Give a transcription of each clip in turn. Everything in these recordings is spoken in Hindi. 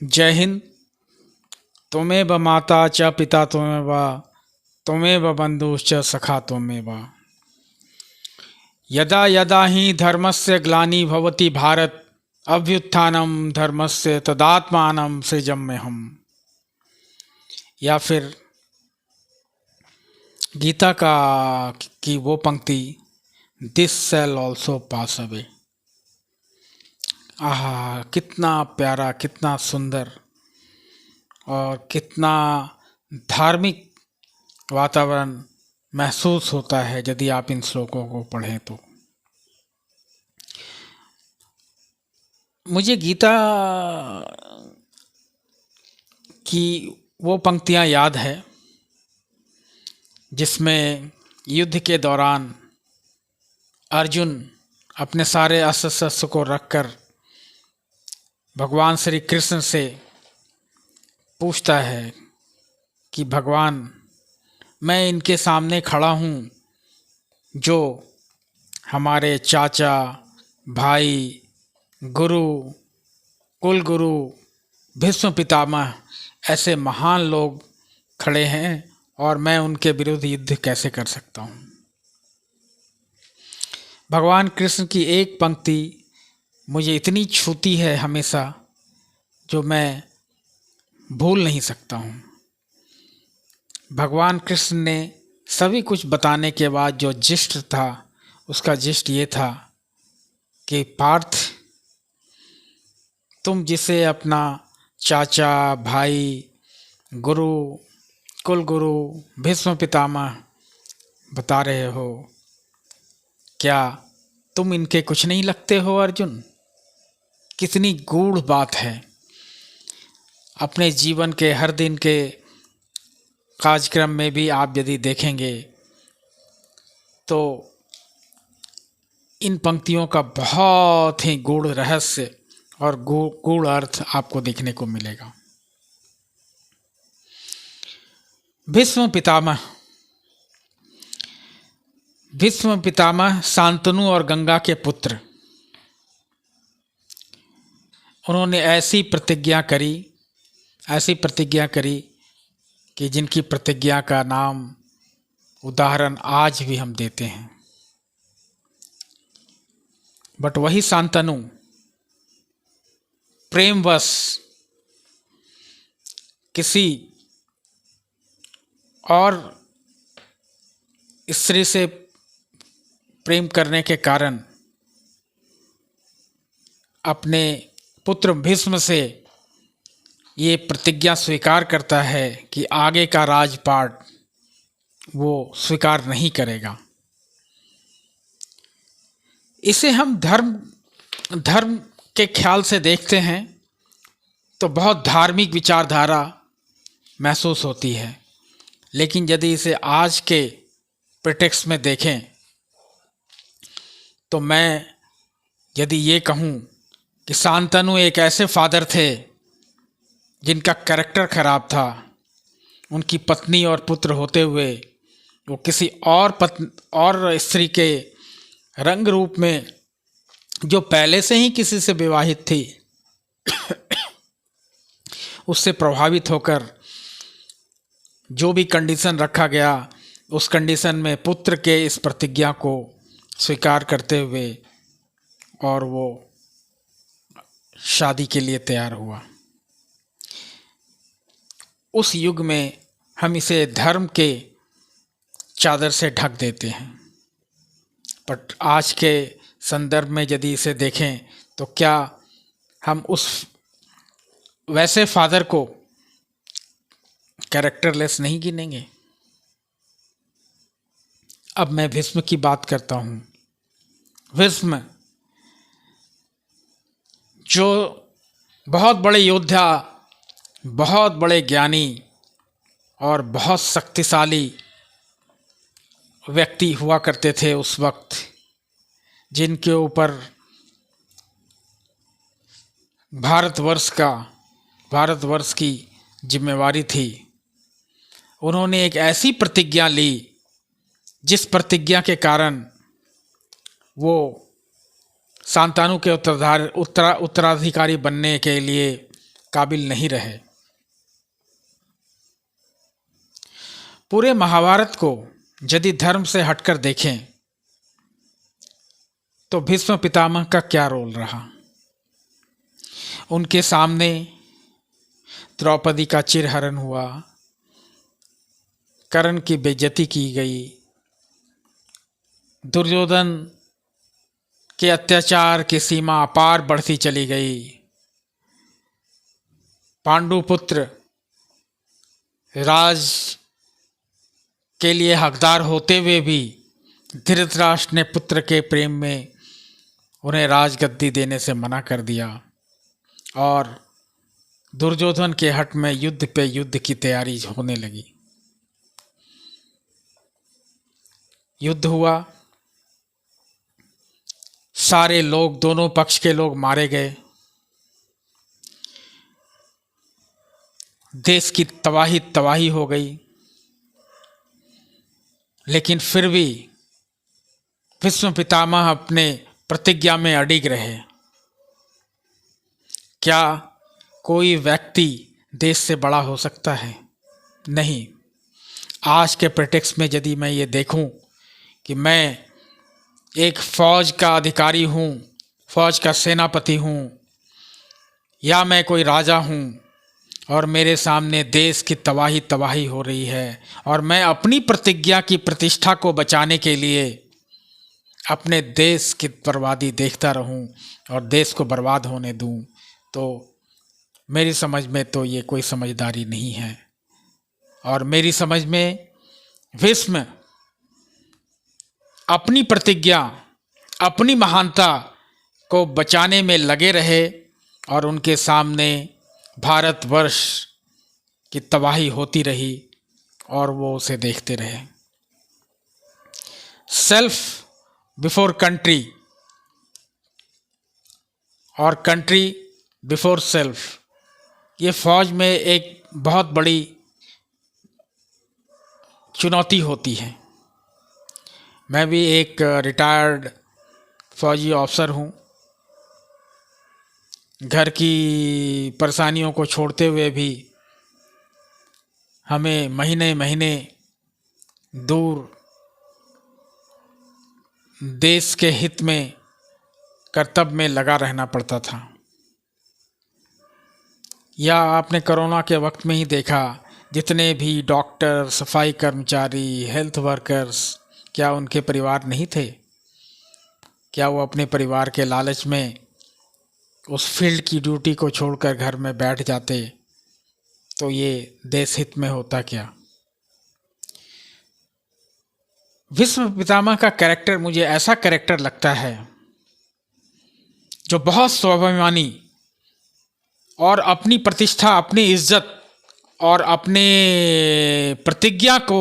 जय हिंद। त्वमेव माता च पिता त्वमेव त्वमेव बन्धुश्च सखा त्वमेव। यदा यदा हि धर्मस्य ग्लानिर्भवति भारत अभ्युत्थानं धर्मस्य तदात्मानं सृजाम्यहम्। या फिर गीता का की वो पंक्ति, this shall also pass away. आहा, कितना प्यारा, कितना सुंदर और कितना धार्मिक वातावरण महसूस होता है यदि आप इन श्लोकों को पढ़ें तो। मुझे गीता की वो पंक्तियां याद है जिसमें युद्ध के दौरान अर्जुन अपने सारे अस्त्र शस्त्र को रखकर भगवान श्री कृष्ण से पूछता है कि भगवान, मैं इनके सामने खड़ा हूँ जो हमारे चाचा, भाई, गुरु, कुल गुरु, भीष्म पितामह ऐसे महान लोग खड़े हैं और मैं उनके विरुद्ध युद्ध कैसे कर सकता हूँ। भगवान कृष्ण की एक पंक्ति मुझे इतनी छूती है हमेशा, जो मैं भूल नहीं सकता हूँ। भगवान कृष्ण ने सभी कुछ बताने के बाद जो जिस्ट था, उसका जिस्ट ये था कि पार्थ, तुम जिसे अपना चाचा, भाई, गुरु, कुल गुरु, भीष्म पितामह बता रहे हो, क्या तुम इनके कुछ नहीं लगते हो अर्जुन? कितनी गूढ़ बात है। अपने जीवन के हर दिन के कार्यक्रम में भी आप यदि देखेंगे तो इन पंक्तियों का बहुत ही गूढ़ रहस्य और गूढ़ अर्थ आपको देखने को मिलेगा। भीष्म पितामह शांतनु और गंगा के पुत्र, उन्होंने ऐसी प्रतिज्ञा करी कि जिनकी प्रतिज्ञा का नाम, उदाहरण आज भी हम देते हैं। बट वही शांतनु प्रेमवश किसी और स्त्री से प्रेम करने के कारण अपने पुत्र भीष्म से ये प्रतिज्ञा स्वीकार करता है कि आगे का राजपाट वो स्वीकार नहीं करेगा। इसे हम धर्म के ख्याल से देखते हैं तो बहुत धार्मिक विचारधारा महसूस होती है, लेकिन यदि इसे आज के प्रिटेक्स्ट में देखें तो मैं यदि ये कहूँ कि शांतनु एक ऐसे फादर थे जिनका कैरेक्टर खराब था, उनकी पत्नी और पुत्र होते हुए वो किसी और स्त्री के रंग रूप में, जो पहले से ही किसी से विवाहित थी, उससे प्रभावित होकर जो भी कंडीशन रखा गया, उस कंडीशन में पुत्र के इस प्रतिज्ञा को स्वीकार करते हुए और वो शादी के लिए तैयार हुआ। उस युग में हम इसे धर्म के चादर से ढक देते हैं, बट आज के संदर्भ में यदि इसे देखें तो क्या हम उस वैसे फादर को कैरेक्टरलेस नहीं गिनेंगे? अब मैं भीष्म की बात करता हूँ। भीष्म जो बहुत बड़े योद्धा, बहुत बड़े ज्ञानी और बहुत शक्तिशाली व्यक्ति हुआ करते थे उस वक्त, जिनके ऊपर भारतवर्ष की जिम्मेवारी थी। उन्होंने एक ऐसी प्रतिज्ञा ली जिस प्रतिज्ञा के कारण वो शांतनु के उत्तराधिकारी बनने के लिए काबिल नहीं रहे। पूरे महाभारत को यदि धर्म से हटकर देखें तो भीष्म पितामह का क्या रोल रहा। उनके सामने द्रौपदी का चिरहरण हुआ, कर्ण की बेइज्जती की गई, दुर्योधन के अत्याचार की सीमा अपार बढ़ती चली गई, पांडुपुत्र राज के लिए हकदार होते हुए भी धृतराष्ट्र ने पुत्र के प्रेम में उन्हें राजगद्दी देने से मना कर दिया और दुर्योधन के हट में युद्ध पे युद्ध की तैयारी होने लगी। युद्ध हुआ, सारे लोग, दोनों पक्ष के लोग मारे गए, देश की तबाही हो गई। लेकिन फिर भी भीष्म पितामह अपने प्रतिज्ञा में अडिग रहे। क्या कोई व्यक्ति देश से बड़ा हो सकता है? नहीं। आज के प्रेटेक्स्ट में यदि मैं ये देखूं कि मैं एक फौज का अधिकारी हूं, फौज का सेनापति हूं, या मैं कोई राजा हूं और मेरे सामने देश की तबाही हो रही है और मैं अपनी प्रतिज्ञा की प्रतिष्ठा को बचाने के लिए अपने देश की बर्बादी देखता रहूं और देश को बर्बाद होने दूं, तो मेरी समझ में तो ये कोई समझदारी नहीं है। और मेरी समझ में भीष्म अपनी प्रतिज्ञा, अपनी महानता को बचाने में लगे रहे और उनके सामने भारतवर्ष की तबाही होती रही और वो उसे देखते रहे। सेल्फ बिफोर कंट्री और कंट्री बिफोर सेल्फ, ये फौज में एक बहुत बड़ी चुनौती होती है। मैं भी एक रिटायर्ड फौजी ऑफिसर हूँ। घर की परेशानियों को छोड़ते हुए भी हमें महीने महीने दूर देश के हित में कर्तव्य में लगा रहना पड़ता था। या आपने कोरोना के वक्त में ही देखा, जितने भी डॉक्टर, सफाई कर्मचारी, हेल्थ वर्कर्स, क्या उनके परिवार नहीं थे? क्या वो अपने परिवार के लालच में उस फील्ड की ड्यूटी को छोड़कर घर में बैठ जाते तो ये देश हित में होता क्या? भीष्म पितामह का कैरेक्टर मुझे ऐसा कैरेक्टर लगता है जो बहुत स्वाभिमानी और अपनी प्रतिष्ठा, अपनी इज्जत और अपने प्रतिज्ञा को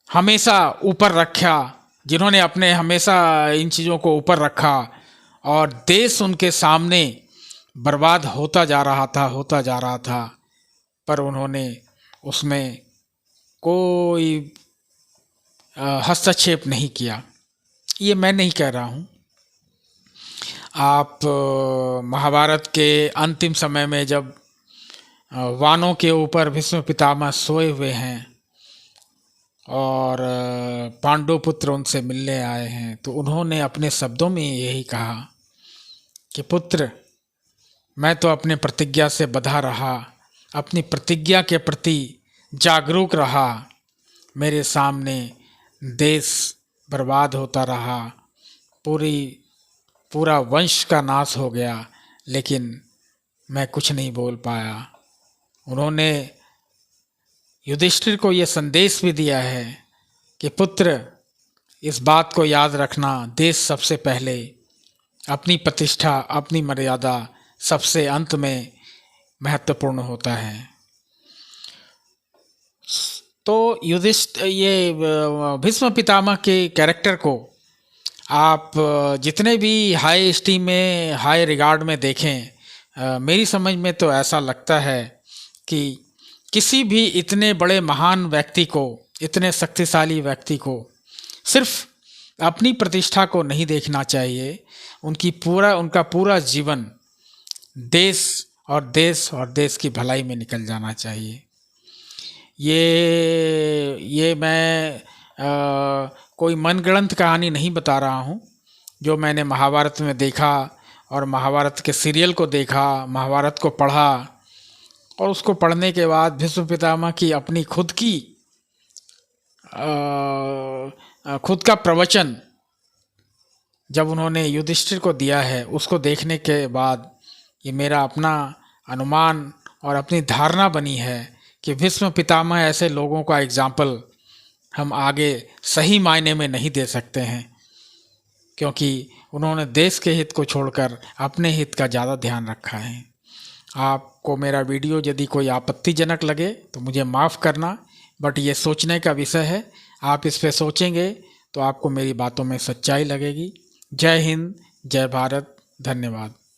हमेशा ऊपर रखा, जिन्होंने अपने हमेशा इन चीज़ों को ऊपर रखा और देश उनके सामने बर्बाद होता जा रहा था, पर उन्होंने उसमें कोई हस्तक्षेप नहीं किया। ये मैं नहीं कह रहा हूँ। आप महाभारत के अंतिम समय में जब वानों के ऊपर भीष्म पितामह सोए हुए हैं और पांडुपुत्र उनसे मिलने आए हैं, तो उन्होंने अपने शब्दों में यही कहा कि पुत्र, मैं तो अपने प्रतिज्ञा से बंधा रहा, अपनी प्रतिज्ञा के प्रति जागरूक रहा, मेरे सामने देश बर्बाद होता रहा, पूरा वंश का नाश हो गया, लेकिन मैं कुछ नहीं बोल पाया। उन्होंने युधिष्ठिर को ये संदेश भी दिया है कि पुत्र, इस बात को याद रखना, देश सबसे पहले, अपनी प्रतिष्ठा, अपनी मर्यादा सबसे अंत में महत्वपूर्ण होता है। तो ये भीष्म पितामह के कैरेक्टर को आप जितने भी हाई स्टीम में, हाई रिगार्ड में देखें, मेरी समझ में तो ऐसा लगता है कि किसी भी इतने बड़े महान व्यक्ति को, इतने शक्तिशाली व्यक्ति को सिर्फ अपनी प्रतिष्ठा को नहीं देखना चाहिए, उनका पूरा जीवन देश और देश की भलाई में निकल जाना चाहिए। ये मैं कोई मनगढ़ंत कहानी नहीं बता रहा हूँ। जो मैंने महाभारत में देखा और महाभारत के सीरियल को देखा, महाभारत को पढ़ा और उसको पढ़ने के बाद भीष्म पितामह की अपनी खुद का प्रवचन जब उन्होंने युधिष्ठिर को दिया है, उसको देखने के बाद ये मेरा अपना अनुमान और अपनी धारणा बनी है कि भीष्म पितामह ऐसे लोगों का एग्जाम्पल हम आगे सही मायने में नहीं दे सकते हैं, क्योंकि उन्होंने देश के हित को छोड़कर अपने हित का ज़्यादा ध्यान रखा है। आपको मेरा वीडियो यदि कोई आपत्तिजनक लगे तो मुझे माफ़ करना, बट ये सोचने का विषय है। आप इस पे सोचेंगे तो आपको मेरी बातों में सच्चाई लगेगी। जय हिंद, जय भारत, धन्यवाद।